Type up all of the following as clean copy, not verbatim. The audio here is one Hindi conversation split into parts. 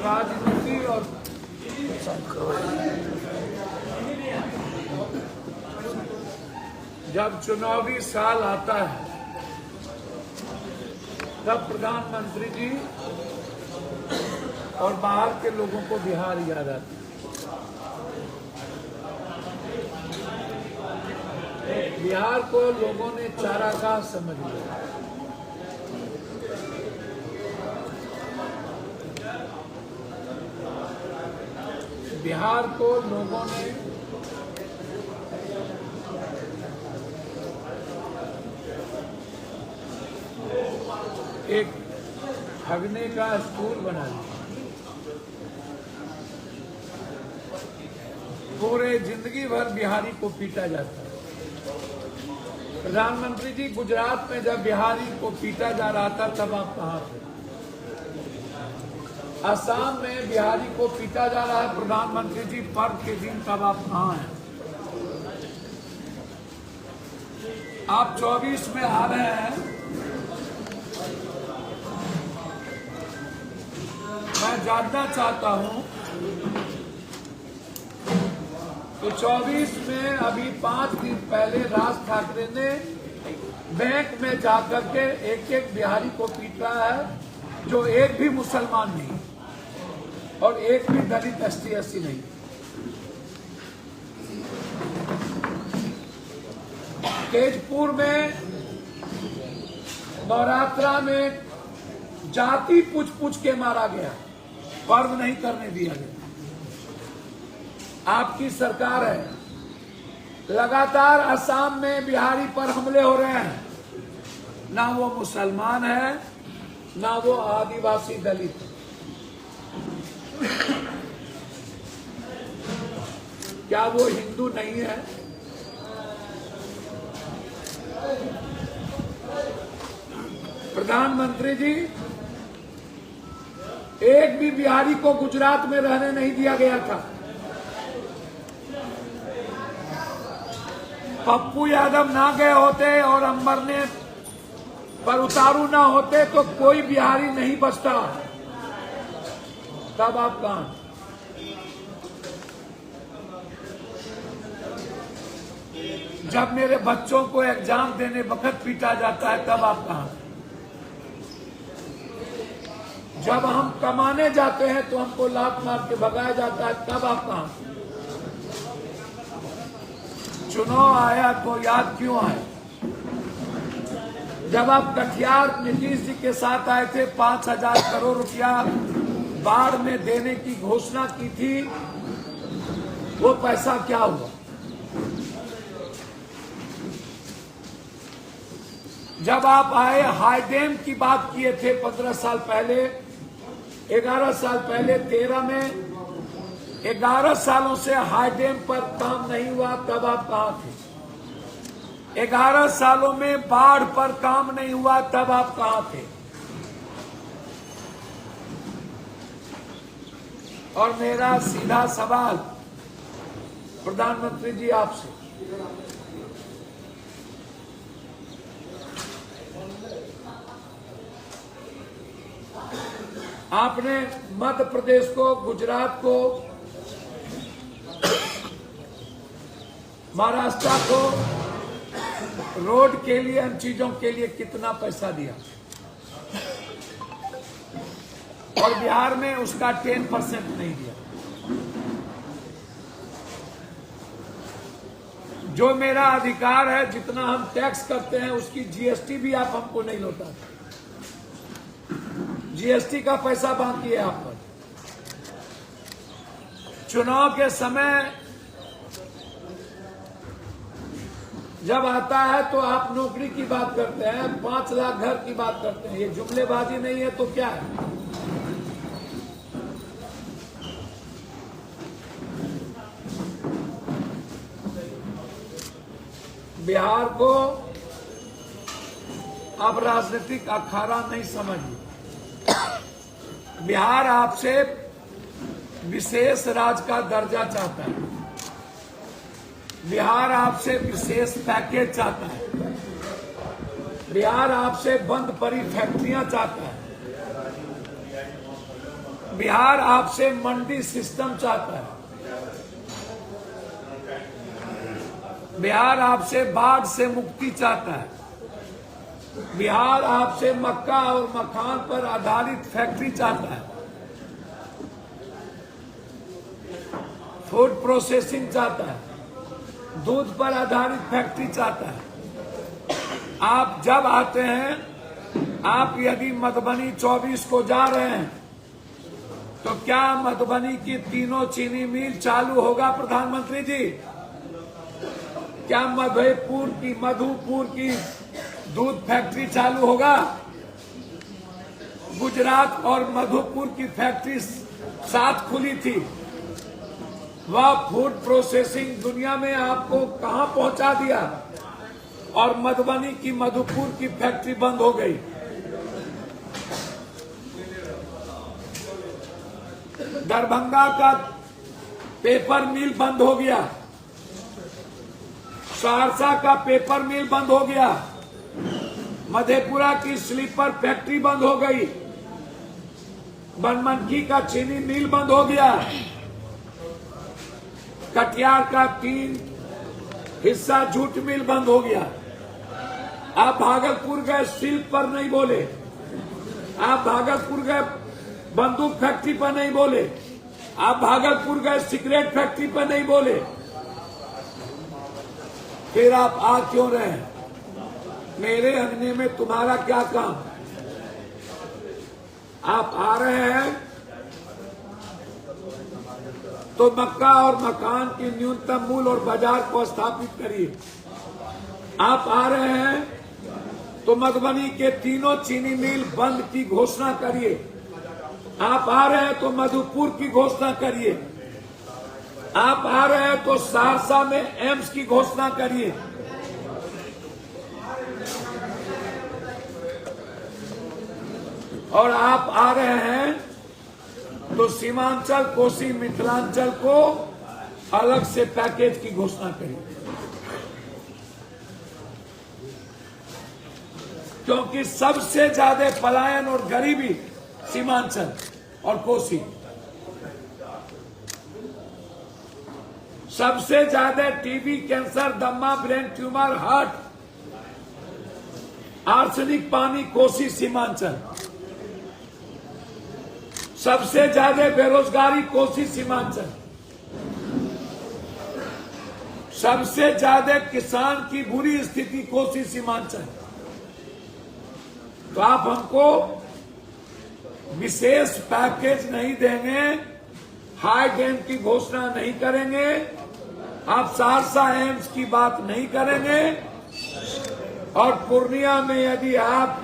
राजनीति और जब चुनावी साल आता है तब प्रधानमंत्री जी और बाहर के लोगों को बिहार याद आता है। बिहार को लोगों ने चारागाह समझ लिया। बिहार को लोगों ने एक ठगने का स्कूल बना दिया। पूरे जिंदगी भर बिहारी को पीटा जाता है। प्रधानमंत्री जी, गुजरात में जब बिहारी को पीटा जा रहा था तब आप कहां थे? असम में बिहारी को पीटा जा रहा है प्रधानमंत्री जी पर्व के दिन, तब आप कहां हैं? आप 24 में आ रहे हैं। मैं जानना चाहता हूं तो 24 में अभी 5 दिन पहले राज ठाकरे ने बैंक में जाकर के एक एक बिहारी को पीट रहा है, जो एक भी मुसलमान नहीं और एक भी दलित ST/SC नहीं। तेजपुर में नवरात्रा में जाति पूछ के मारा गया, पर्व नहीं करने दिया गया। आपकी सरकार है, लगातार असम में बिहारी पर हमले हो रहे हैं। ना वो मुसलमान है, ना वो आदिवासी दलित है। क्या वो हिंदू नहीं है? प्रधानमंत्री जी, एक भी बिहारी को गुजरात में रहने नहीं दिया गया था। पप्पू यादव ना गए होते और अंबर ने पर उतारू ना होते तो कोई बिहारी नहीं बचता। तब आप कहां? जब मेरे बच्चों को एग्जाम देने वक्त पीटा जाता है तब आप कहां? जब हम कमाने जाते हैं तो हमको लात मार के भगाया जाता है तब आप कहां? चुनाव आया तो याद क्यों आए? जब आप कटिहार नीतीश जी के साथ आए थे, 5,000 करोड़ रुपया बाढ़ में देने की घोषणा की थी, वो पैसा क्या हुआ? जब आप आए, हाई डैम की बात किए थे 15 साल पहले, 11 साल पहले 13 में, 11 सालों से हाई डैम पर काम नहीं हुआ, तब आप कहां थे? 11 सालों में बाढ़ पर काम नहीं हुआ, तब आप कहां थे? और मेरा सीधा सवाल प्रधानमंत्री जी आपसे, आपने मध्य प्रदेश को, गुजरात को, महाराष्ट्र को रोड के लिए, इन चीजों के लिए कितना पैसा दिया? और बिहार में उसका 10% नहीं दिया। जो मेरा अधिकार है, जितना हम टैक्स करते हैं उसकी GST भी आप हमको नहीं लौटाते। GST का पैसा बाकी है आप पर। चुनाव के समय जब आता है तो आप नौकरी की बात करते हैं, 5 लाख घर की बात करते हैं। ये जुमलेबाजी नहीं है तो क्या है? बिहार को अब राजनीतिक अखाड़ा नहीं समझिए। बिहार आपसे विशेष राज्य का दर्जा चाहता है। बिहार आपसे विशेष पैकेज चाहता है। बिहार आपसे बंद पड़ी फैक्ट्रियां चाहता है। बिहार आपसे मंडी सिस्टम चाहता है, बिहार आपसे बाढ़ से मुक्ति चाहता है, बिहार आपसे मक्का और मखान पर आधारित फैक्ट्री चाहता है, फूड प्रोसेसिंग चाहता है, दूध पर आधारित फैक्ट्री चाहता है। आप जब आते हैं, आप यदि मधुबनी 24 को जा रहे हैं तो क्या मधुबनी की तीनों चीनी मिल चालू होगा प्रधानमंत्री जी? क्या मधुपुर की दूध फैक्ट्री चालू होगा? गुजरात और मधुपुर की फैक्ट्री साथ खुली थी, वह फूड प्रोसेसिंग दुनिया में आपको कहां पहुंचा दिया, और मधुबनी की मधुपुर की फैक्ट्री बंद हो गई। दरभंगा का पेपर मिल बंद हो गया, सहरसा का पेपर मिल बंद हो गया, मधेपुरा की स्लीपर फैक्ट्री बंद हो गई, बनमनखी का चीनी मिल बंद हो गया, कटिहार का 3 हिस्सा जूट मिल बंद हो गया। आप भागलपुर गए, सिल्क पर नहीं बोले, आप भागलपुर गए बंदूक फैक्ट्री पर नहीं बोले, आप भागलपुर गए सिगरेट फैक्ट्री पर नहीं बोले, फिर आप आ क्यों रहे हैं? मेरे अंगने में तुम्हारा क्या काम? आप आ रहे हैं तो मक्का और मकान की न्यूनतम मूल्य और बाजार को स्थापित करिए। आप आ रहे हैं तो मधुबनी के तीनों चीनी मिल बंद की घोषणा करिए। आप आ रहे हैं तो मधुपुर की घोषणा करिए। आप आ रहे हैं तो सहरसा में एम्स की घोषणा करिए। और आप आ रहे हैं तो सीमांचल, कोसी, मिथिलांचल को अलग से पैकेज की घोषणा करिए, क्योंकि सबसे ज्यादा पलायन और गरीबी सीमांचल और कोसी, सबसे ज्यादा टीबी, कैंसर, दमा, ब्रेन ट्यूमर, हार्ट, आर्सेनिक पानी कोसी सीमांचल, सबसे ज्यादा बेरोजगारी कोसी सीमांचल, सबसे ज्यादा किसान की बुरी स्थिति कोसी सीमांचल। तो आप हमको विशेष पैकेज नहीं देंगे, हाई डैम की घोषणा नहीं करेंगे, आप सहरसा एम्स की बात नहीं करेंगे, और पूर्णिया में यदि आप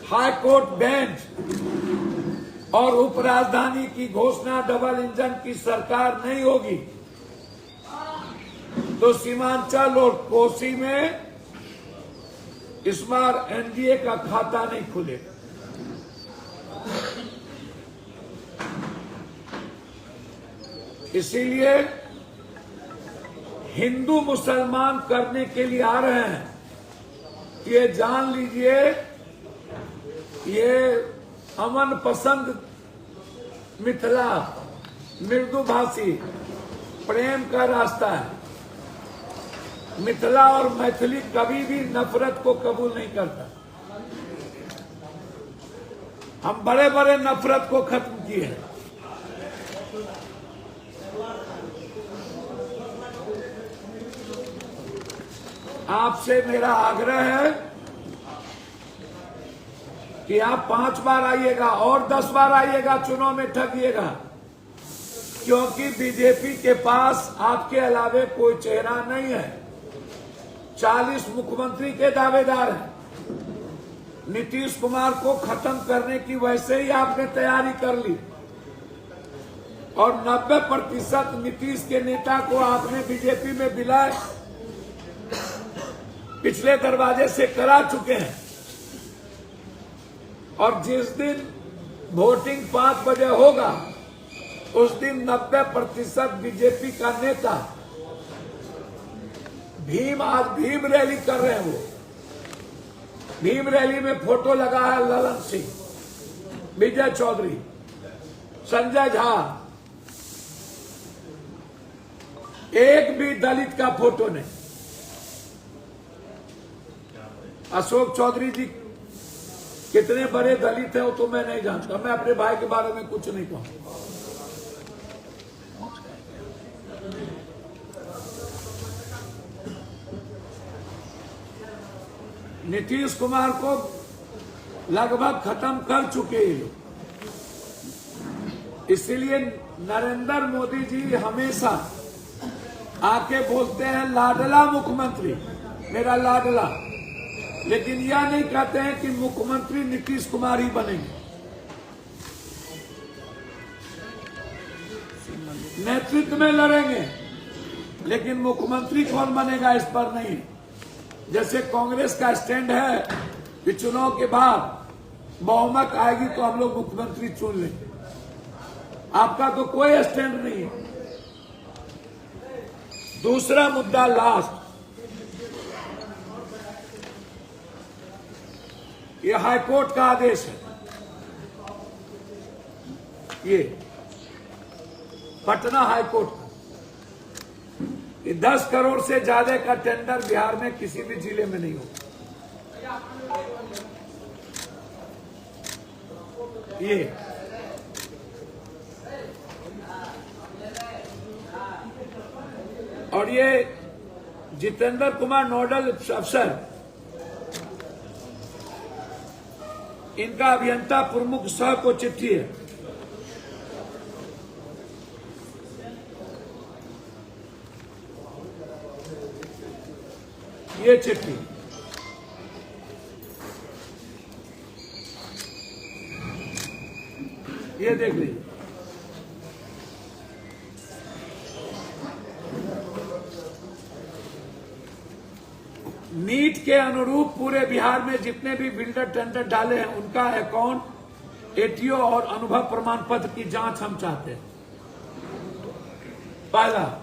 हाई कोर्ट बेंच और उपराजधानी की घोषणा, डबल इंजन की सरकार नहीं होगी, तो सीमांचल और कोसी में इस बार एनडीए का खाता नहीं खुलेगा। इसीलिए हिंदू मुसलमान करने के लिए आ रहे हैं, ये जान लीजिए, ये अमन पसंद मिथिला, मृदुभाषी, प्रेम का रास्ता है। मिथिला और मैथिली कभी भी नफरत को कबूल नहीं करता। हम बड़े बड़े नफरत को खत्म किए हैं। आपसे मेरा आग्रह है कि आप 5 बार आइएगा और 10 बार आइएगा, चुनाव में ठगिएगा, क्योंकि बीजेपी के पास आपके अलावे कोई चेहरा नहीं है। 40 मुख्यमंत्री के दावेदार हैं। नीतीश कुमार को खत्म करने की वैसे ही आपने तैयारी कर ली, और 90% नीतीश के नेता को आपने बीजेपी में विलय पिछले दरवाजे से करा चुके हैं। और जिस दिन वोटिंग 5 बजे होगा, उस दिन 90% बीजेपी का नेता आज भीम रैली कर रहे हैं। वो भीम रैली में फोटो लगा है ललन सिंह, विजय चौधरी, संजय झा, एक भी दलित का फोटो नहीं। अशोक चौधरी जी कितने बड़े दलित हैं वो तो मैं नहीं जानता, मैं अपने भाई के बारे में कुछ नहीं कहूंगा। नीतीश कुमार को लगभग खत्म कर चुके हैं लोग, इसलिए नरेंद्र मोदी जी हमेशा आके बोलते हैं लाडला मुख्यमंत्री, मेरा लाडला, लेकिन यह नहीं कहते हैं कि मुख्यमंत्री नीतीश कुमार ही बनेंगे। नेतृत्व में लड़ेंगे, लेकिन मुख्यमंत्री कौन बनेगा इस पर नहीं। जैसे कांग्रेस का स्टैंड है कि चुनाव के बाद बहुमत आएगी तो हम लोग मुख्यमंत्री चुन लेंगे, आपका तो कोई स्टैंड नहीं है। दूसरा मुद्दा लास्ट, ये हाईकोर्ट का आदेश है, ये पटना हाईकोर्ट का, ये 10 करोड़ से ज्यादा का टेंडर बिहार में किसी भी जिले में नहीं होगा। ये और ये जितेंद्र कुमार नोडल अफसर, इनका अभियंता प्रमुख सह को चिट्ठी है। ये चिट्ठी ये देख लीजिए। नीट के अनुरूप पूरे बिहार में जितने भी बिल्डर टेंडर डाले हैं उनका अकाउंट, एटीओ और अनुभव प्रमाण पत्र की जांच हम चाहते हैं। पहला,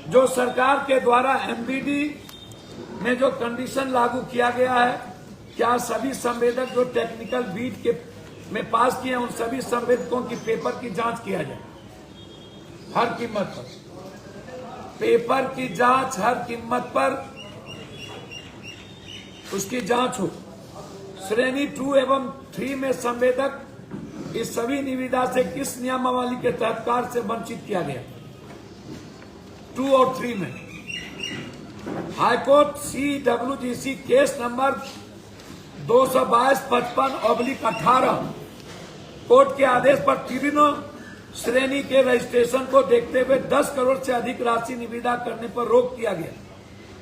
जो सरकार के द्वारा एमबीडी में जो कंडीशन लागू किया गया है, क्या सभी संवेदक जो टेक्निकल बीट के में पास किए उन सभी संवेदकों की पेपर की जांच किया जाए हर कीमत पर। पेपर की जांच हर कीमत पर उसकी जांच हो। श्रेणी 2 एवं 3 में संवेदक इस सभी निविदा से किस नियमावली के तहत कार्य से वंचित किया गया। 2 और 3 में high court CWGC case number 222-55/18 court के आदेश पर तीनों श्रेणी के रजिस्ट्रेशन को देखते हुए 10 करोड़ से अधिक राशि निविदा करने पर रोक दिया गया।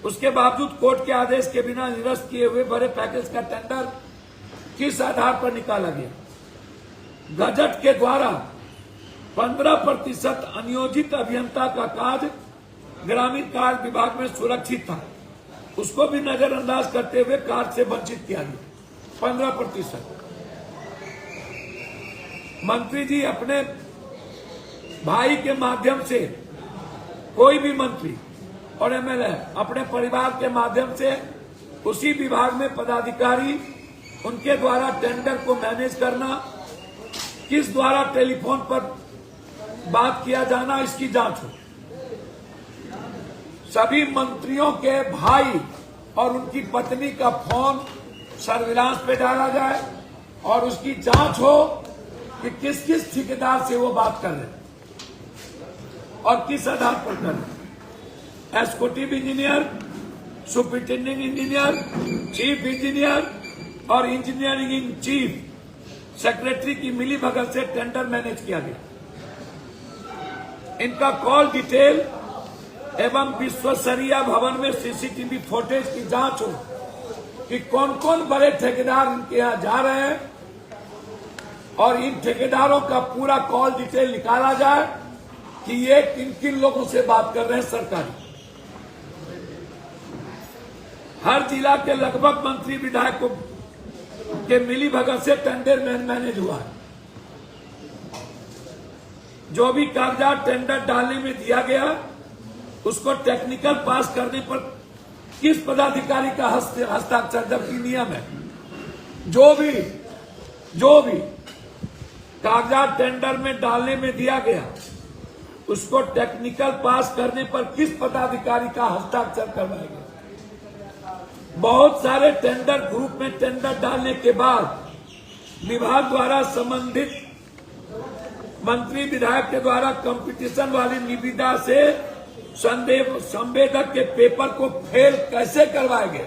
उसके बावजूद कोर्ट के आदेश के बिना निरस्त किए हुए बड़े पैकेज का टेंडर किस आधार पर निकाला गया। गजट के द्वारा 15% अनियोजित अभियंता का कार्य ग्रामीण कार्य विभाग में सुरक्षित था, उसको भी नजरअंदाज करते हुए कार्य से वंचित किया गया। 15%। मंत्री जी अपने भाई के माध्यम से, कोई भी मंत्री और एमएलए अपने परिवार के माध्यम से उसी विभाग में पदाधिकारी, उनके द्वारा टेंडर को मैनेज करना, किस द्वारा टेलीफोन पर बात किया जाना, इसकी जांच हो। सभी मंत्रियों के भाई और उनकी पत्नी का फोन सर्विलांस पे डाला जाए और उसकी जांच हो कि किस किस ठेकेदार से वो बात कर रहे हैं और किस आधार पर कर रहे हैं। Executive engineer, superintendent engineer, chief engineer और इंजीनियरिंग इन चीफ सेक्रेटरी की मिलीभगत से टेंडर मैनेज किया गया। इनका कॉल डिटेल एवं विश्वसनीय भवन में सीसीटीवी फुटेज की जांच हो कि कौन कौन बड़े ठेकेदार इनके यहां जा रहे हैं और इन ठेकेदारों का पूरा कॉल डिटेल निकाला जाए कि ये किन किन लोगों से बात कर रहे हैं सरकारी। हर जिला के लगभग मंत्री विधायकों के मिलीभगत से टेंडर मैनेज हुआ है। जो भी कागजात टेंडर डालने में दिया गया उसको टेक्निकल पास करने पर किस पदाधिकारी का हस्ताक्षर, जबकि नियम है जो भी कागजात टेंडर में डालने में दिया गया, उसको टेक्निकल पास करने पर किस पदाधिकारी का हस्ताक्षर करवाएगा? बहुत सारे टेंडर ग्रुप में टेंडर डालने के बाद विभाग द्वारा संबंधित मंत्री विधायक के द्वारा कंपटीशन वाली निविदा से संवेदक के पेपर को फेल कैसे करवाएंगे?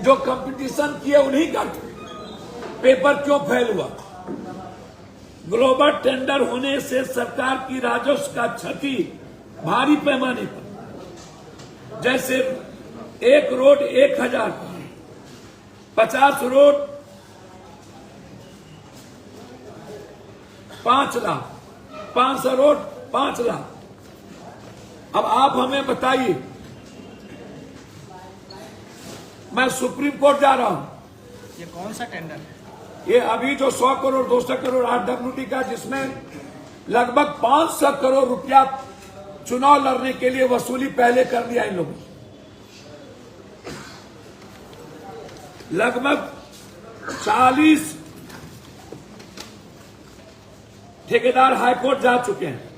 जो कंपटीशन किए उन्हीं का पेपर क्यों फेल हुआ? ग्लोबल टेंडर होने से सरकार की राजस्व का क्षति भारी पैमाने पर, जैसे एक road 1000, 50 road 5 lakh, 500 road 5 lakh. अब आप हमें बताइए, मैं सुप्रीम कोर्ट जा रहा हूं, ये कौन सा टेंडर है? ये अभी जो 100 करोड़ 200 करोड़ RWD का, जिसमें लगभग 500 करोड़ रुपया चुनाव लड़ने के लिए वसूली पहले कर दिया इन लोगों ने। लगभग 40 ठेकेदार हाईकोर्ट जा चुके हैं।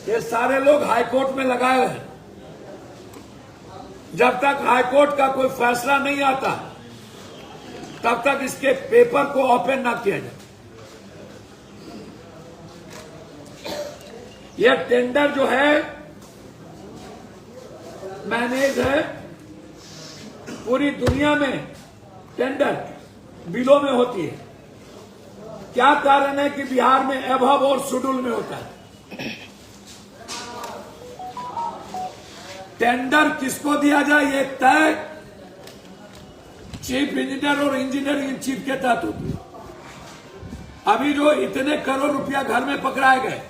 ये सारे लोग हाईकोर्ट में लगाए हुए हैं। जब तक हाईकोर्ट का कोई फैसला नहीं आता तब तक इसके पेपर को ओपन ना किया जाए। यह टेंडर जो है मैनेज है, पूरी दुनिया में टेंडर बिलों में होती है। क्या कारण है कि बिहार में एबव और शेड्यूल में होता है? टेंडर किसको दिया जाए ये तय चीफ इंजीनियर और इंजीनियरिंग इन चीफ के तहत होती है। अभी जो इतने करोड़ रुपया घर में पकड़ाए गए,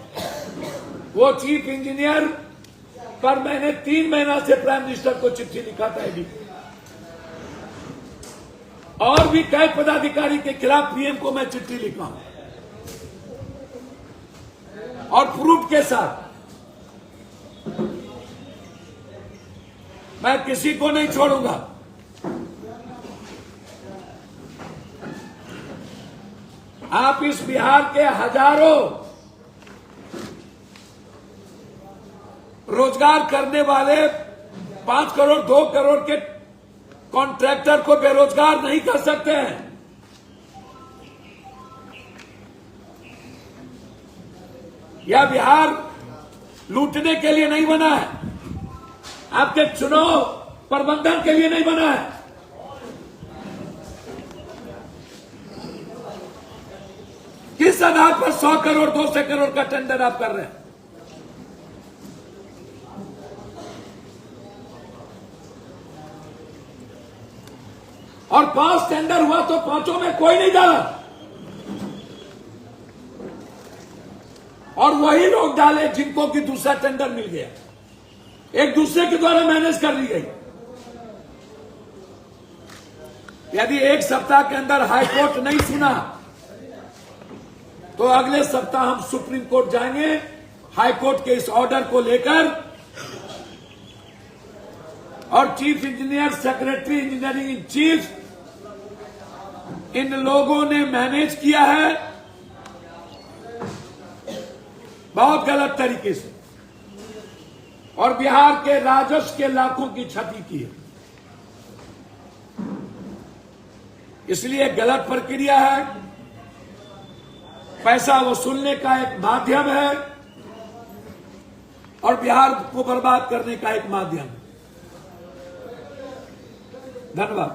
वो चीफ इंजीनियर पर मैंने 3 महीना से प्राइम मिनिस्टर को चिट्ठी लिखा था एडी, और भी कई पदाधिकारी के खिलाफ पीएम को मैं चिट्ठी लिखा हूं और प्रूफ के साथ। मैं किसी को नहीं छोड़ूंगा। आप इस बिहार के हजारों रोजगार करने वाले 5 करोड़ 2 करोड़ के कॉन्ट्रैक्टर को बेरोजगार नहीं कर सकते हैं। यह बिहार लूटने के लिए नहीं बना है, आपके चुनाव प्रबंधन के लिए नहीं बना है। किस आधार पर 100 करोड़ 200 करोड़ का टेंडर आप कर रहे हैं? और 5 टेंडर हुआ तो 5 में कोई नहीं डाला, और वही लोग डाले जिनको कि दूसरा टेंडर मिल गया, एक दूसरे के द्वारा मैनेज कर ली गई। यदि एक सप्ताह के अंदर हाईकोर्ट नहीं सुना तो अगले सप्ताह हम सुप्रीम कोर्ट जाएंगे हाईकोर्ट के इस ऑर्डर को लेकर। और chief engineer, secretary engineering in chief, इन लोगों ने मैनेज किया है बहुत गलत तरीके से, और बिहार के राजस्व के लाखों की क्षति की है। इसलिए गलत प्रक्रिया है, पैसा वसूलने का एक माध्यम है और बिहार को बर्बाद करने का एक माध्यम है। धन्यवाद।